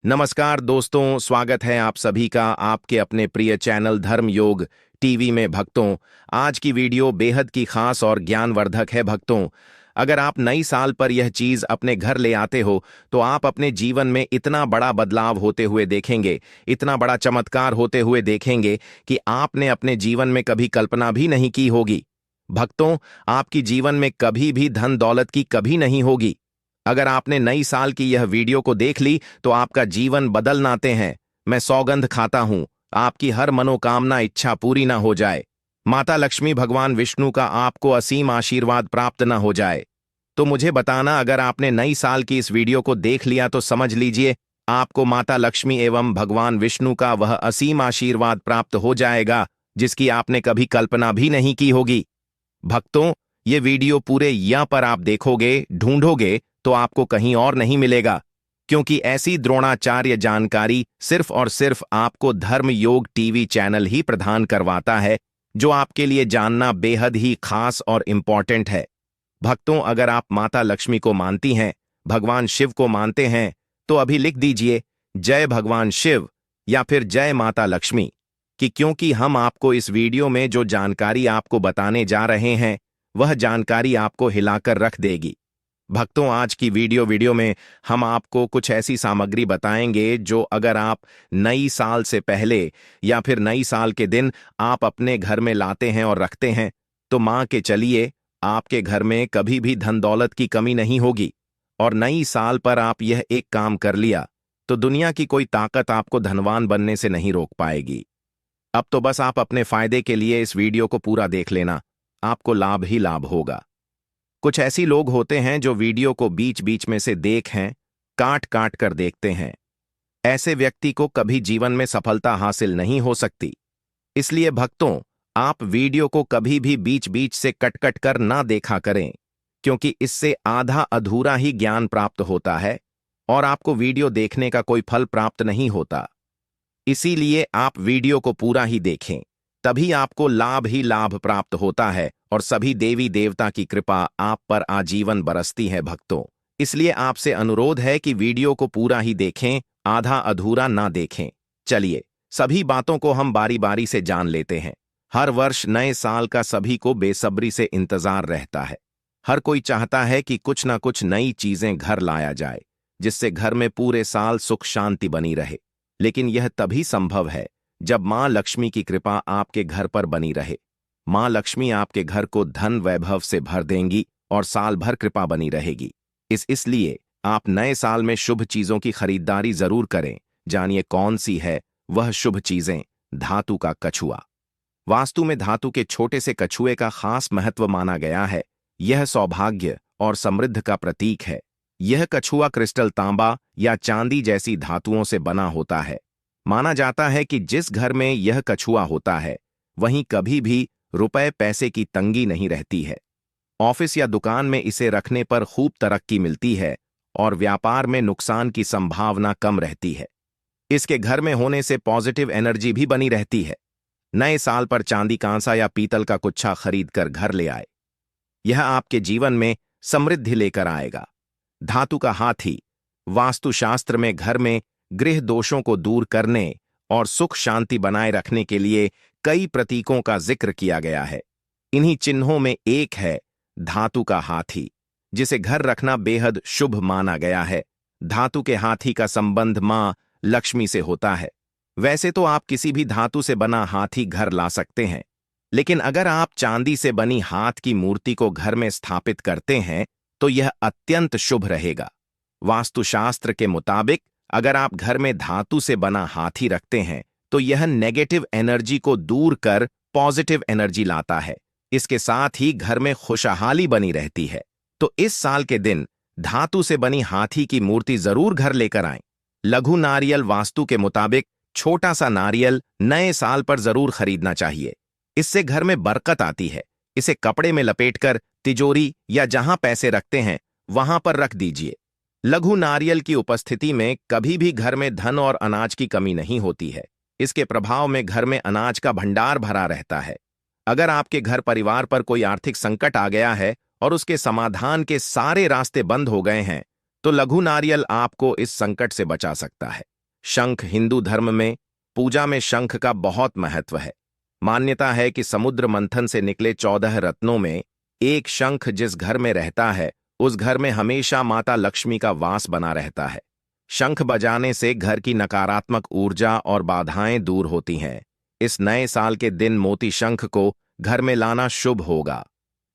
नमस्कार दोस्तों, स्वागत है आप सभी का आपके अपने प्रिय चैनल धर्म योग टीवी में। भक्तों, आज की वीडियो बेहद की खास और ज्ञानवर्धक है। भक्तों, अगर आप नई साल पर यह चीज अपने घर ले आते हो तो आप अपने जीवन में इतना बड़ा बदलाव होते हुए देखेंगे, इतना बड़ा चमत्कार होते हुए देखेंगे कि आपने अपने जीवन में कभी कल्पना भी नहीं की होगी। भक्तों, आपकी जीवन में कभी भी धन दौलत की कभी नहीं होगी। अगर आपने नई साल की यह वीडियो को देख ली तो आपका जीवन बदल नाते हैं। मैं सौगंध खाता हूं, आपकी हर मनोकामना इच्छा पूरी ना हो जाए। माता लक्ष्मी भगवान विष्णु का आपको असीम आशीर्वाद प्राप्त न हो जाए। तो मुझे बताना, अगर आपने नई साल की इस वीडियो को देख लिया तो समझ लीजिए आपको माता लक्ष्मी एवं भगवान विष्णु का वह असीम आशीर्वाद प्राप्त हो जाएगा जिसकी आपने कभी कल्पना भी नहीं की होगी। भक्तों, ये वीडियो पूरे यहाँ पर आप देखोगे, ढूंढोगे तो आपको कहीं और नहीं मिलेगा, क्योंकि ऐसी द्रोणाचार्य जानकारी सिर्फ और सिर्फ आपको धर्म योग टीवी चैनल ही प्रदान करवाता है, जो आपके लिए जानना बेहद ही खास और इम्पॉर्टेंट है। भक्तों, अगर आप माता लक्ष्मी को मानती हैं, भगवान शिव को मानते हैं, तो अभी लिख दीजिए जय भगवान शिव या फिर जय माता लक्ष्मी, क्योंकि हम आपको इस वीडियो में जो जानकारी आपको बताने जा रहे हैं वह जानकारी आपको हिलाकर रख देगी। भक्तों, आज की वीडियो में हम आपको कुछ ऐसी सामग्री बताएंगे जो अगर आप नई साल से पहले या फिर नई साल के दिन आप अपने घर में लाते हैं और रखते हैं तो मान के चलिए आपके घर में कभी भी धन दौलत की कमी नहीं होगी। और नई साल पर आप यह एक काम कर लिया तो दुनिया की कोई ताकत आपको धनवान बनने से नहीं रोक पाएगी। अब तो बस आप अपने फायदे के लिए इस वीडियो को पूरा देख लेना, आपको लाभ ही लाभ होगा। कुछ ऐसी लोग होते हैं जो वीडियो को बीच बीच में से काट काट कर देखते हैं। ऐसे व्यक्ति को कभी जीवन में सफलता हासिल नहीं हो सकती। इसलिए भक्तों, आप वीडियो को कभी भी बीच बीच से कट कट कर ना देखा करें, क्योंकि इससे आधा अधूरा ही ज्ञान प्राप्त होता है और आपको वीडियो देखने का कोई फल प्राप्त नहीं होता। इसीलिए आप वीडियो को पूरा ही देखें, तभी आपको लाभ ही लाभ प्राप्त होता है और सभी देवी देवता की कृपा आप पर आजीवन बरसती है। भक्तों, इसलिए आपसे अनुरोध है कि वीडियो को पूरा ही देखें, आधा अधूरा ना देखें। चलिए, सभी बातों को हम बारी बारी से जान लेते हैं। हर वर्ष नए साल का सभी को बेसब्री से इंतजार रहता है। हर कोई चाहता है कि कुछ ना कुछ नई चीजें घर लाया जाए, जिससे घर में पूरे साल सुख शांति बनी रहे। लेकिन यह तभी संभव है जब मां लक्ष्मी की कृपा आपके घर पर बनी रहे। मां लक्ष्मी आपके घर को धन वैभव से भर देंगी और साल भर कृपा बनी रहेगी। इसलिए आप नए साल में शुभ चीजों की खरीदारी जरूर करें। जानिए कौन सी है वह शुभ चीजें। धातु का कछुआ। वास्तु में धातु के छोटे से कछुए का खास महत्व माना गया है। यह सौभाग्य और समृद्धि का प्रतीक है। यह कछुआ क्रिस्टल, तांबा या चांदी जैसी धातुओं से बना होता है। माना जाता है कि जिस घर में यह कछुआ होता है वहीं कभी भी रुपए पैसे की तंगी नहीं रहती है। ऑफिस या दुकान में इसे रखने पर खूब तरक्की मिलती है और व्यापार में नुकसान की संभावना कम रहती है। इसके घर में होने से पॉजिटिव एनर्जी भी बनी रहती है। नए साल पर चांदी, कांसा या पीतल का गुच्छा खरीद कर घर ले आए। यह आपके जीवन में समृद्धि लेकर आएगा। धातु का हाथी। वास्तुशास्त्र में घर में गृह दोषों को दूर करने और सुख शांति बनाए रखने के लिए कई प्रतीकों का जिक्र किया गया है। इन्हीं चिन्हों में एक है धातु का हाथी, जिसे घर रखना बेहद शुभ माना गया है। धातु के हाथी का संबंध मां लक्ष्मी से होता है। वैसे तो आप किसी भी धातु से बना हाथी घर ला सकते हैं, लेकिन अगर आप चांदी से बनी हाथ की मूर्ति को घर में स्थापित करते हैं तो यह अत्यंत शुभ रहेगा। वास्तुशास्त्र के मुताबिक अगर आप घर में धातु से बना हाथी रखते हैं तो यह नेगेटिव एनर्जी को दूर कर पॉजिटिव एनर्जी लाता है। इसके साथ ही घर में खुशहाली बनी रहती है। तो इस साल के दिन धातु से बनी हाथी की मूर्ति जरूर घर लेकर आएं। लघु नारियल वास्तु के मुताबिक छोटा सा नारियल नए साल पर जरूर खरीदना चाहिए। इससे घर में बरकत आती है। इसे कपड़े में लपेटकर तिजोरी या जहां पैसे रखते हैं वहां पर रख दीजिए। लघु नारियल की उपस्थिति में कभी भी घर में धन और अनाज की कमी नहीं होती है। इसके प्रभाव में घर में अनाज का भंडार भरा रहता है। अगर आपके घर परिवार पर कोई आर्थिक संकट आ गया है और उसके समाधान के सारे रास्ते बंद हो गए हैं तो लघु नारियल आपको इस संकट से बचा सकता है। शंख हिंदू धर्म में पूजा में शंख का बहुत महत्व है। मान्यता है कि समुद्र मंथन से निकले 14 रत्नों में एक शंख जिस घर में रहता है उस घर में हमेशा माता लक्ष्मी का वास बना रहता है। शंख बजाने से घर की नकारात्मक ऊर्जा और बाधाएं दूर होती हैं। इस नए साल के दिन मोती शंख को घर में लाना शुभ होगा।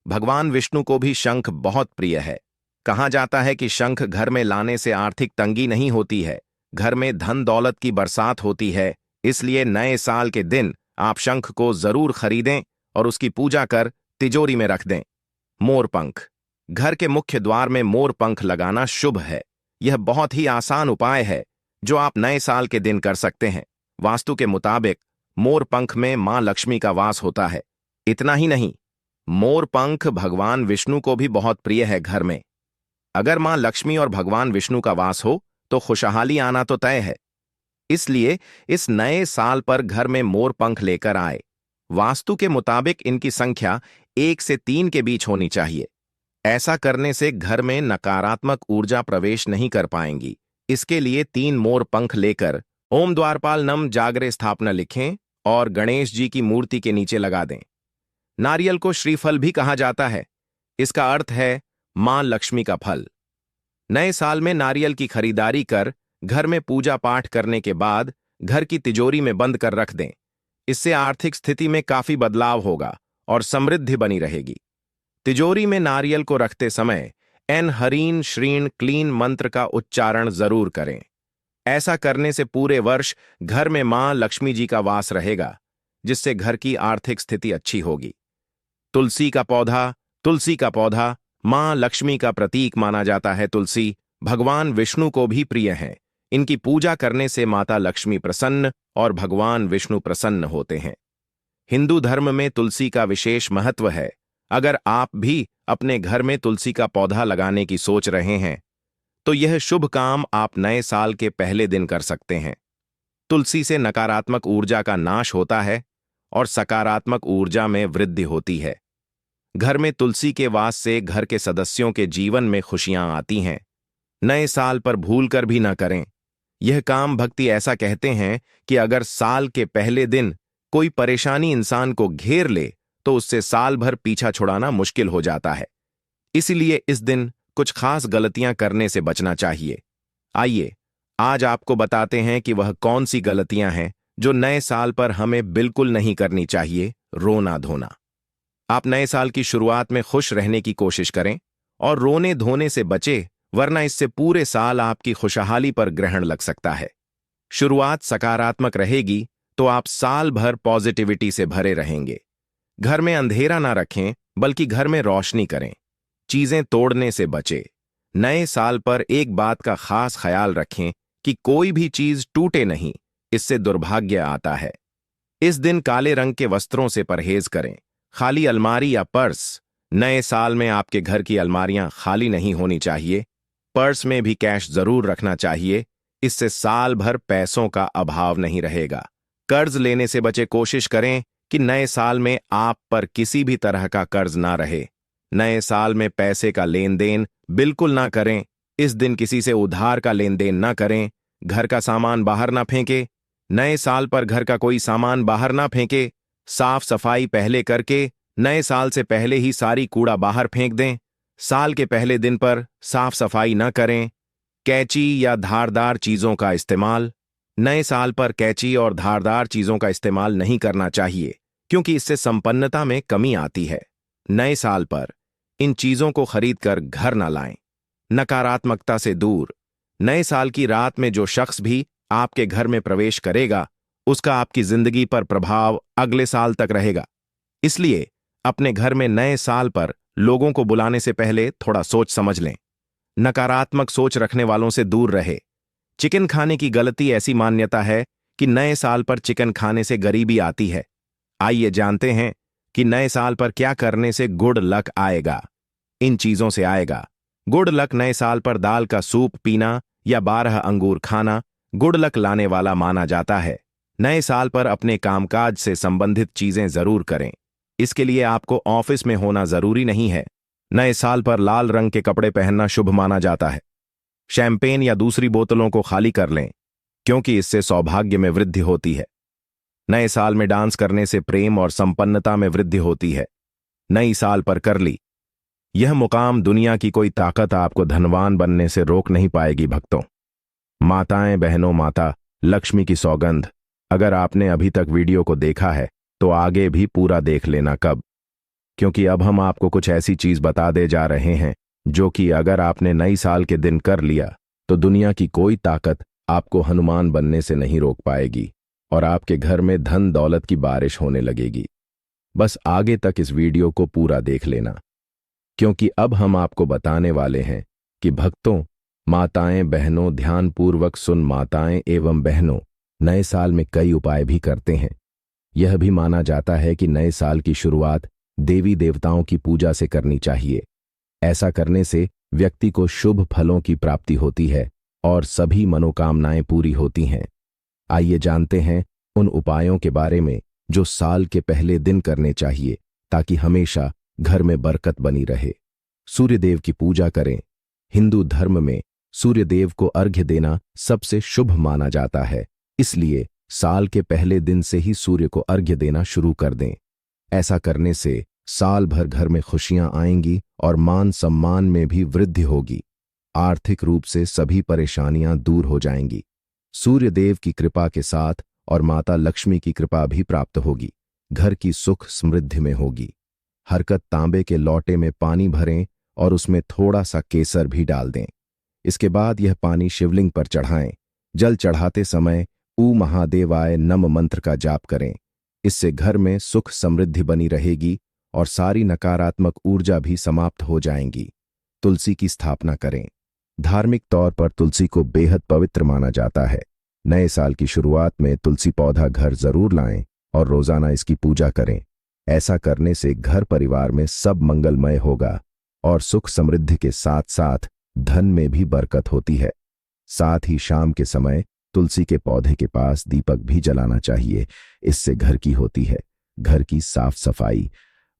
भगवान विष्णु को भी शंख बहुत प्रिय है। कहा जाता है कि शंख घर में लाने से आर्थिक तंगी नहीं होती है, घर में धन दौलत की बरसात होती है। इसलिए नए साल के दिन आप शंख को जरूर खरीदें और उसकी पूजा कर तिजोरी में रख दें। मोर पंख। घर के मुख्य द्वार में मोर पंख लगाना शुभ है। यह बहुत ही आसान उपाय है जो आप नए साल के दिन कर सकते हैं। वास्तु के मुताबिक मोर पंख में मां लक्ष्मी का वास होता है। इतना ही नहीं, मोर पंख भगवान विष्णु को भी बहुत प्रिय है। घर में अगर मां लक्ष्मी और भगवान विष्णु का वास हो तो खुशहाली आना तो तय है। इसलिए इस नए साल पर घर में मोर पंख लेकर आए। वास्तु के मुताबिक इनकी संख्या 1 से 3 के बीच होनी चाहिए। ऐसा करने से घर में नकारात्मक ऊर्जा प्रवेश नहीं कर पाएंगी। इसके लिए 3 मोर पंख लेकर ओम द्वारपाल नम जागरे स्थापना लिखें और गणेश जी की मूर्ति के नीचे लगा दें। नारियल को श्रीफल भी कहा जाता है। इसका अर्थ है मां लक्ष्मी का फल। नए साल में नारियल की खरीदारी कर घर में पूजा पाठ करने के बाद घर की तिजोरी में बंद कर रख दें। इससे आर्थिक स्थिति में काफी बदलाव होगा और समृद्धि बनी रहेगी। तिजोरी में नारियल को रखते समय एन हरीन श्रीण क्लीन मंत्र का उच्चारण जरूर करें। ऐसा करने से पूरे वर्ष घर में मां लक्ष्मी जी का वास रहेगा, जिससे घर की आर्थिक स्थिति अच्छी होगी। तुलसी का पौधा। तुलसी का पौधा मां लक्ष्मी का प्रतीक माना जाता है। तुलसी भगवान विष्णु को भी प्रिय है। इनकी पूजा करने से माता लक्ष्मी प्रसन्न और भगवान विष्णु प्रसन्न होते हैं। हिंदू धर्म में तुलसी का विशेष महत्व है। अगर आप भी अपने घर में तुलसी का पौधा लगाने की सोच रहे हैं तो यह शुभ काम आप नए साल के पहले दिन कर सकते हैं। तुलसी से नकारात्मक ऊर्जा का नाश होता है और सकारात्मक ऊर्जा में वृद्धि होती है। घर में तुलसी के वास से घर के सदस्यों के जीवन में खुशियां आती हैं। नए साल पर भूलकर भी न करें। यह काम भक्ति ऐसा कहते हैं कि अगर साल के पहले दिन कोई परेशानी इंसान को घेर ले तो उससे साल भर पीछा छुड़ाना मुश्किल हो जाता है। इसलिए इस दिन कुछ खास गलतियां करने से बचना चाहिए। आइए आज आपको बताते हैं कि वह कौन सी गलतियां हैं जो नए साल पर हमें बिल्कुल नहीं करनी चाहिए। रोना धोना। आप नए साल की शुरुआत में खुश रहने की कोशिश करें और रोने धोने से बचे, वरना इससे पूरे साल आपकी खुशहाली पर ग्रहण लग सकता है। शुरुआत सकारात्मक रहेगी तो आप साल भर पॉजिटिविटी से भरे रहेंगे। घर में अंधेरा ना रखें, बल्कि घर में रोशनी करें। चीजें तोड़ने से बचे। नए साल पर एक बात का खास ख्याल रखें कि कोई भी चीज टूटे नहीं, इससे दुर्भाग्य आता है। इस दिन काले रंग के वस्त्रों से परहेज करें। खाली अलमारी या पर्स। नए साल में आपके घर की अलमारियां खाली नहीं होनी चाहिए। पर्स में भी कैश जरूर रखना चाहिए। इससे साल भर पैसों का अभाव नहीं रहेगा। कर्ज लेने से बचे। कोशिश करें कि नए साल में आप पर किसी भी तरह का कर्ज ना रहे। नए साल में पैसे का लेन देन बिल्कुल ना करें। इस दिन किसी से उधार का लेन देन ना करें। घर का सामान बाहर ना फेंके। नए साल पर घर का कोई सामान बाहर ना फेंके। साफ सफाई पहले करके नए साल से पहले ही सारी कूड़ा बाहर फेंक दें। साल के पहले दिन पर साफ सफाई न करें। कैंची या धारदार चीजों का इस्तेमाल। नए साल पर कैंची और धारदार चीजों का इस्तेमाल नहीं करना चाहिए, क्योंकि इससे संपन्नता में कमी आती है। नए साल पर इन चीजों को खरीदकर घर न लाएं। नकारात्मकता से दूर। नए साल की रात में जो शख्स भी आपके घर में प्रवेश करेगा उसका आपकी जिंदगी पर प्रभाव अगले साल तक रहेगा। इसलिए अपने घर में नए साल पर लोगों को बुलाने से पहले थोड़ा सोच समझ लें। नकारात्मक सोच रखने वालों से दूर रहे। चिकन खाने की गलती। ऐसी मान्यता है कि नए साल पर चिकन खाने से गरीबी आती है। आइए जानते हैं कि नए साल पर क्या करने से गुड लक आएगा। इन चीजों से आएगा। गुड लक नए साल पर दाल का सूप पीना या 12 अंगूर खाना गुड लक लाने वाला माना जाता है। नए साल पर अपने कामकाज से संबंधित चीजें जरूर करें। इसके लिए आपको ऑफिस में होना जरूरी नहीं है। नए साल पर लाल रंग के कपड़े पहनना शुभ माना जाता है। शैंपेन या दूसरी बोतलों को खाली कर लें, क्योंकि इससे सौभाग्य में वृद्धि होती है। नए साल में डांस करने से प्रेम और संपन्नता में वृद्धि होती है। नई साल पर कर ली। यह मुकाम दुनिया की कोई ताकत आपको धनवान बनने से रोक नहीं पाएगी भक्तों। माताएं बहनों, माता लक्ष्मी की सौगंध, अगर आपने अभी तक वीडियो को देखा है तो आगे भी पूरा देख लेना। कब? क्योंकि अब हम आपको कुछ ऐसी चीज बता दे जा रहे हैं जो कि अगर आपने नई साल के दिन कर लिया तो दुनिया की कोई ताकत आपको हनुमान बनने से नहीं रोक पाएगी और आपके घर में धन दौलत की बारिश होने लगेगी। बस आगे तक इस वीडियो को पूरा देख लेना, क्योंकि अब हम आपको बताने वाले हैं कि भक्तों, माताएं बहनों, ध्यानपूर्वक सुन। माताएं एवं बहनों नए साल में कई उपाय भी करते हैं। यह भी माना जाता है कि नए साल की शुरुआत देवी देवताओं की पूजा से करनी चाहिए। ऐसा करने से व्यक्ति को शुभ फलों की प्राप्ति होती है और सभी मनोकामनाएं पूरी होती हैं। आइए जानते हैं उन उपायों के बारे में जो साल के पहले दिन करने चाहिए ताकि हमेशा घर में बरकत बनी रहे। सूर्यदेव की पूजा करें। हिंदू धर्म में सूर्यदेव को अर्घ्य देना सबसे शुभ माना जाता है, इसलिए साल के पहले दिन से ही सूर्य को अर्घ्य देना शुरू कर दें। ऐसा करने से साल भर घर में खुशियां आएंगी और मान सम्मान में भी वृद्धि होगी। आर्थिक रूप से सभी परेशानियां दूर हो जाएंगी। सूर्यदेव की कृपा के साथ और माता लक्ष्मी की कृपा भी प्राप्त होगी। घर की सुख समृद्धि में होगी। हरकत तांबे के लोटे में पानी भरें और उसमें थोड़ा सा केसर भी डाल दें। इसके बाद यह पानी शिवलिंग पर चढ़ाएं। जल चढ़ाते समय ऊ महादेवाय नम मंत्र का जाप करें। इससे घर में सुख समृद्धि बनी रहेगी और सारी नकारात्मक ऊर्जा भी समाप्त हो जाएंगी। तुलसी की स्थापना करें। धार्मिक तौर पर तुलसी को बेहद पवित्र माना जाता है। नए साल की शुरुआत में तुलसी पौधा घर जरूर लाएं और रोजाना इसकी पूजा करें। ऐसा करने से घर परिवार में सब मंगलमय होगा और सुख समृद्धि के साथ साथ धन में भी बरकत होती है। साथ ही शाम के समय तुलसी के पौधे के पास दीपक भी जलाना चाहिए। इससे घर की होती है घर की साफ सफाई।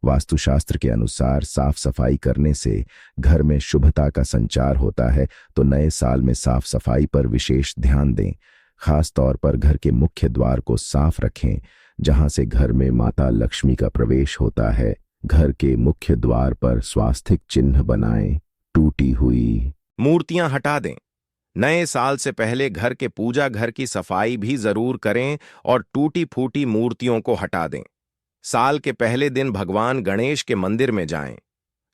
वास्तुशास्त्र के अनुसार साफ सफाई करने से घर में शुभता का संचार होता है, तो नए साल में साफ सफाई पर विशेष ध्यान दें। खास तौर पर घर के मुख्य द्वार को साफ रखें, जहां से घर में माता लक्ष्मी का प्रवेश होता है। घर के मुख्य द्वार पर स्वास्तिक चिन्ह बनाएं। टूटी हुई मूर्तियां हटा दें। नए साल से पहले घर के पूजा घर की सफाई भी जरूर करें और टूटी फूटी मूर्तियों को हटा दें। साल के पहले दिन भगवान गणेश के मंदिर में जाएं।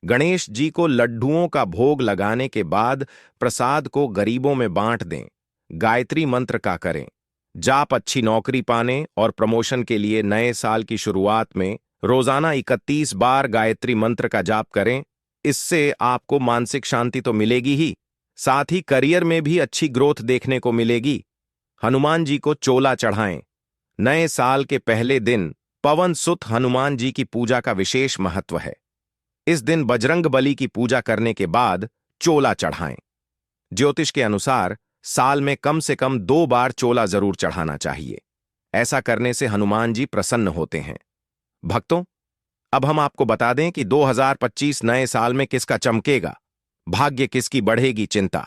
गणेश जी को लड्डुओं का भोग लगाने के बाद प्रसाद को गरीबों में बांट दें। गायत्री मंत्र का करें जाप। अच्छी नौकरी पाने और प्रमोशन के लिए नए साल की शुरुआत में रोजाना 31 बार गायत्री मंत्र का जाप करें। इससे आपको मानसिक शांति तो मिलेगी ही, साथ ही करियर में भी अच्छी ग्रोथ देखने को मिलेगी। हनुमान जी को चोला चढ़ाएं। नए साल के पहले दिन पवन सुत हनुमान जी की पूजा का विशेष महत्व है। इस दिन बजरंग बली की पूजा करने के बाद चोला चढ़ाएं। ज्योतिष के अनुसार साल में कम से कम 2 बार चोला जरूर चढ़ाना चाहिए। ऐसा करने से हनुमान जी प्रसन्न होते हैं। भक्तों, अब हम आपको बता दें कि 2025 नए साल में किसका चमकेगा, भाग्य किसकी बढ़ेगी चिंता।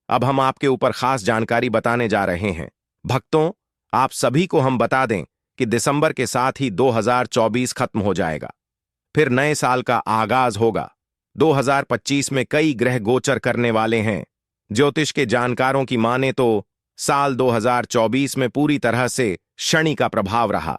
अब हम आपके ऊपर खास जानकारी बताने जा रहे हैं। भक्तों, आप सभी को हम बता दें कि दिसंबर के साथ ही 2024 खत्म हो जाएगा, फिर नए साल का आगाज होगा। 2025 में कई ग्रह गोचर करने वाले हैं। ज्योतिष के जानकारों की माने तो साल 2024 में पूरी तरह से शनि का प्रभाव रहा।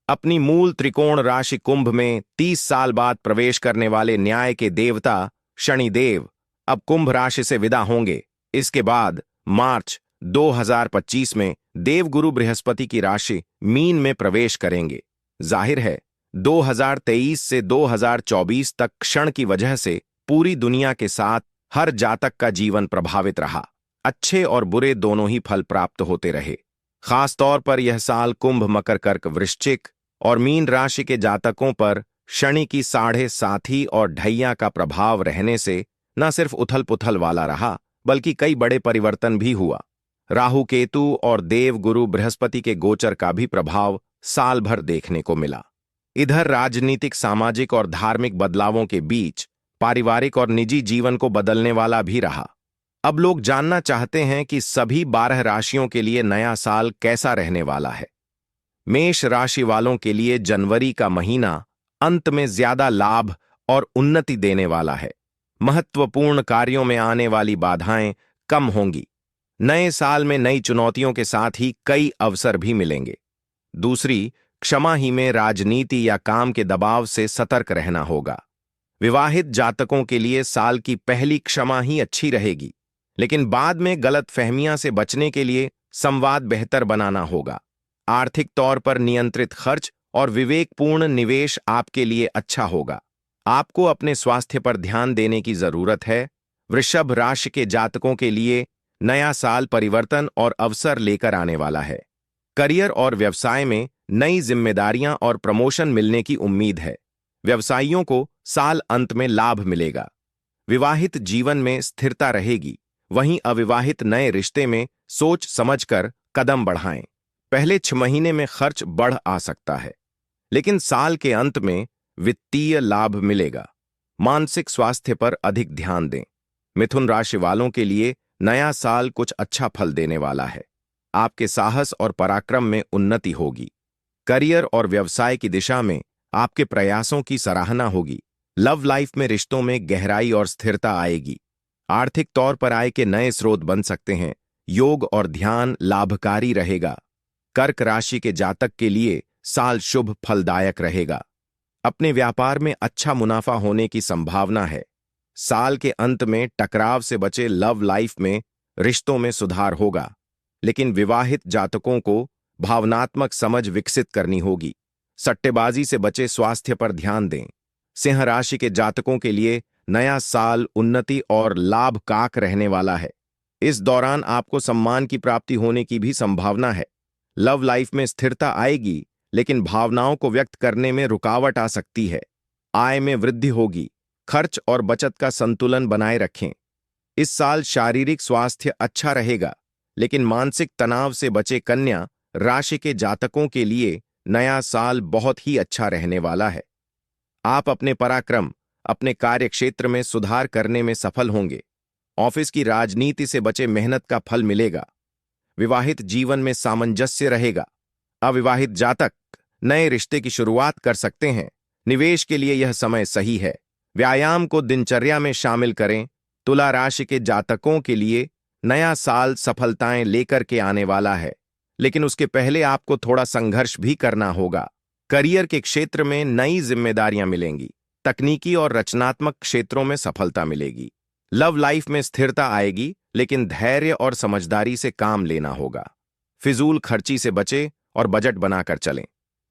अपनी मूल त्रिकोण राशि कुंभ में 30 साल बाद प्रवेश करने वाले न्याय के देवता शनिदेव अब कुंभ राशि से विदा होंगे। इसके बाद मार्च 2025 में देवगुरु बृहस्पति की राशि मीन में प्रवेश करेंगे। जाहिर है 2023 से 2024 तक क्षण की वजह से पूरी दुनिया के साथ हर जातक का जीवन प्रभावित रहा। अच्छे और बुरे दोनों ही फल प्राप्त होते रहे। खास तौर पर यह साल कुंभ, मकर, कर्क, वृश्चिक और मीन राशि के जातकों पर शनि की 7.5 और ढैया का प्रभाव रहने से न सिर्फ उथल पुथल वाला रहा, बल्कि कई बड़े परिवर्तन भी हुआ। राहु, केतु और देव गुरु बृहस्पति के गोचर का भी प्रभाव साल भर देखने को मिला। इधर राजनीतिक, सामाजिक और धार्मिक बदलावों के बीच पारिवारिक और निजी जीवन को बदलने वाला भी रहा। अब लोग जानना चाहते हैं कि सभी 12 राशियों के लिए नया साल कैसा रहने वाला है। मेष राशि वालों के लिए जनवरी का महीना अंत में ज्यादा लाभ और उन्नति देने वाला है। महत्वपूर्ण कार्यों में आने वाली बाधाएं कम होंगी। नए साल में नई चुनौतियों के साथ ही कई अवसर भी मिलेंगे। दूसरी, क्षमा ही में राजनीति या काम के दबाव से सतर्क रहना होगा। विवाहित जातकों के लिए साल की पहली क्षमा ही अच्छी रहेगी, लेकिन बाद में गलत फहमियां से बचने के लिए संवाद बेहतर बनाना होगा। आर्थिक तौर पर नियंत्रित खर्च और विवेकपूर्ण निवेश आपके लिए अच्छा होगा। आपको अपने स्वास्थ्य पर ध्यान देने की जरूरत है। वृषभ राशि के जातकों के लिए नया साल परिवर्तन और अवसर लेकर आने वाला है। करियर और व्यवसाय में नई जिम्मेदारियां और प्रमोशन मिलने की उम्मीद है। व्यवसायियों को साल अंत में लाभ मिलेगा। विवाहित जीवन में स्थिरता रहेगी। वहीं अविवाहित नए रिश्ते में सोच समझकर कदम बढ़ाएं। पहले 6 महीने में खर्च बढ़ आ सकता है, लेकिन साल के अंत में वित्तीय लाभ मिलेगा। मानसिक स्वास्थ्य पर अधिक ध्यान दें। मिथुन राशि वालों के लिए नया साल कुछ अच्छा फल देने वाला है। आपके साहस और पराक्रम में उन्नति होगी। करियर और व्यवसाय की दिशा में आपके प्रयासों की सराहना होगी। लव लाइफ में रिश्तों में गहराई और स्थिरता आएगी। आर्थिक तौर पर आय के नए स्रोत बन सकते हैं। योग और ध्यान लाभकारी रहेगा। कर्क राशि के जातक के लिए साल शुभ फलदायक रहेगा। अपने व्यापार में अच्छा मुनाफा होने की संभावना है। साल के अंत में टकराव से बचे। लव लाइफ में रिश्तों में सुधार होगा, लेकिन विवाहित जातकों को भावनात्मक समझ विकसित करनी होगी। सट्टेबाजी से बचे। स्वास्थ्य पर ध्यान दें। सिंह राशि के जातकों के लिए नया साल उन्नति और लाभकारक रहने वाला है। इस दौरान आपको सम्मान की प्राप्ति होने की भी संभावना है। लव लाइफ में स्थिरता आएगी, लेकिन भावनाओं को व्यक्त करने में रुकावट आ सकती है। आय में वृद्धि होगी। खर्च और बचत का संतुलन बनाए रखें। इस साल शारीरिक स्वास्थ्य अच्छा रहेगा, लेकिन मानसिक तनाव से बचे। कन्या राशि के जातकों के लिए नया साल बहुत ही अच्छा रहने वाला है। आप अपने पराक्रम, अपने कार्यक्षेत्र में सुधार करने में सफल होंगे। ऑफिस की राजनीति से बचे। मेहनत का फल मिलेगा। विवाहित जीवन में सामंजस्य रहेगा। अविवाहित जातक नए रिश्ते की शुरुआत कर सकते हैं। निवेश के लिए यह समय सही है। व्यायाम को दिनचर्या में शामिल करें। तुला राशि के जातकों के लिए नया साल सफलताएं लेकर के आने वाला है, लेकिन उसके पहले आपको थोड़ा संघर्ष भी करना होगा। करियर के क्षेत्र में नई जिम्मेदारियां मिलेंगी। तकनीकी और रचनात्मक क्षेत्रों में सफलता मिलेगी। लव लाइफ में स्थिरता आएगी, लेकिन धैर्य और समझदारी से काम लेना होगा। फिजूल खर्ची से बचे और बजट बनाकर चलें।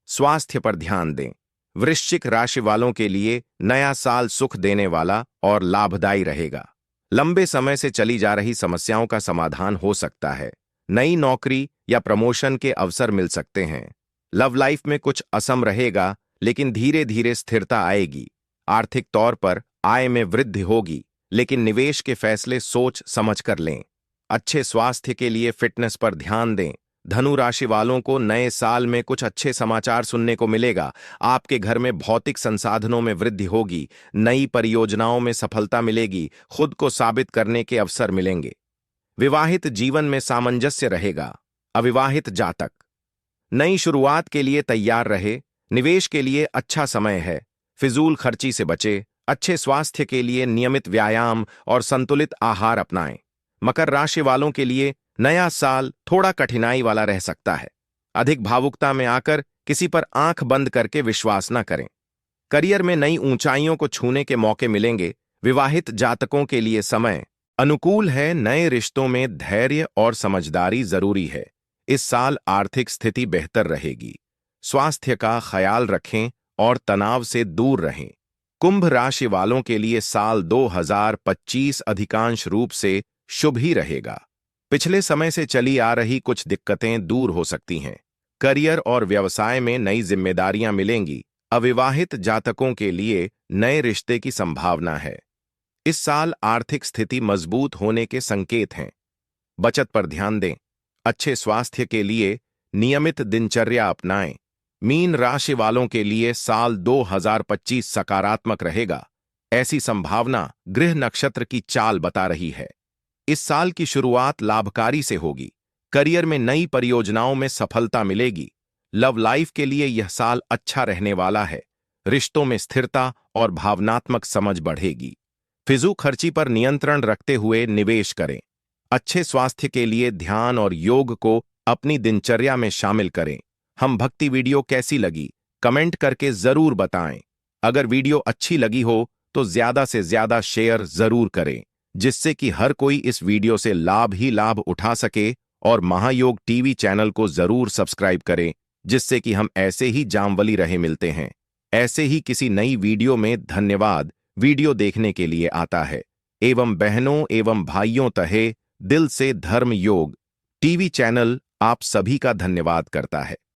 स्वास्थ्य पर ध्यान दें। वृश्चिक राशि वालों के लिए नया साल सुख देने वाला और लाभदायी रहेगा। लंबे समय से चली जा रही समस्याओं का समाधान हो सकता है। नई नौकरी या प्रमोशन के अवसर मिल सकते हैं। लव लाइफ में कुछ असम रहेगा, लेकिन धीरे धीरे स्थिरता आएगी। आर्थिक तौर पर आय में वृद्धि होगी, लेकिन निवेश के फैसले सोच समझ कर लें। अच्छे स्वास्थ्य के लिए फिटनेस पर ध्यान दें। धनु राशि वालों को नए साल में कुछ अच्छे समाचार सुनने को मिलेगा। आपके घर में भौतिक संसाधनों में वृद्धि होगी। नई परियोजनाओं में सफलता मिलेगी। खुद को साबित करने के अवसर मिलेंगे। विवाहित जीवन में सामंजस्य रहेगा। अविवाहित जातक नई शुरुआत के लिए तैयार रहे। निवेश के लिए अच्छा समय है। फिजूल खर्ची से बचे। अच्छे स्वास्थ्य के लिए नियमित व्यायाम और संतुलित आहार अपनाएं। मकर राशि वालों के लिए नया साल थोड़ा कठिनाई वाला रह सकता है। अधिक भावुकता में आकर किसी पर आंख बंद करके विश्वास न करें। करियर में नई ऊंचाइयों को छूने के मौके मिलेंगे। विवाहित जातकों के लिए समय अनुकूल है। नए रिश्तों में धैर्य और समझदारी जरूरी है। इस साल आर्थिक स्थिति बेहतर रहेगी। स्वास्थ्य का ख्याल रखें और तनाव से दूर रहें। कुंभ राशि वालों के लिए साल 2025 अधिकांश रूप से शुभ ही रहेगा। पिछले समय से चली आ रही कुछ दिक्कतें दूर हो सकती हैं। करियर और व्यवसाय में नई जिम्मेदारियां मिलेंगी। अविवाहित जातकों के लिए नए रिश्ते की संभावना है। इस साल आर्थिक स्थिति मजबूत होने के संकेत हैं। बचत पर ध्यान दें। अच्छे स्वास्थ्य के लिए नियमित दिनचर्या अपनाएं। मीन राशि वालों के लिए साल 2025 सकारात्मक रहेगा। ऐसी संभावना गृह नक्षत्र की चाल बता रही है। इस साल की शुरुआत लाभकारी से होगी। करियर में नई परियोजनाओं में सफलता मिलेगी। लव लाइफ के लिए यह साल अच्छा रहने वाला है। रिश्तों में स्थिरता और भावनात्मक समझ बढ़ेगी। फिजूल खर्ची पर नियंत्रण रखते हुए निवेश करें। अच्छे स्वास्थ्य के लिए ध्यान और योग को अपनी दिनचर्या में शामिल करें। हम भक्ति वीडियो कैसी लगी कमेंट करके जरूर बताएं। अगर वीडियो अच्छी लगी हो तो ज्यादा से ज्यादा शेयर जरूर करें, जिससे कि हर कोई इस वीडियो से लाभ ही लाभ उठा सके। और महायोग टीवी चैनल को जरूर सब्सक्राइब करें, जिससे कि हम ऐसे ही जामवली रहे मिलते हैं ऐसे ही किसी नई वीडियो में। धन्यवाद वीडियो देखने के लिए आता है। एवं बहनों एवं भाइयों तहे दिल से धर्म योग टीवी चैनल आप सभी का धन्यवाद करता है।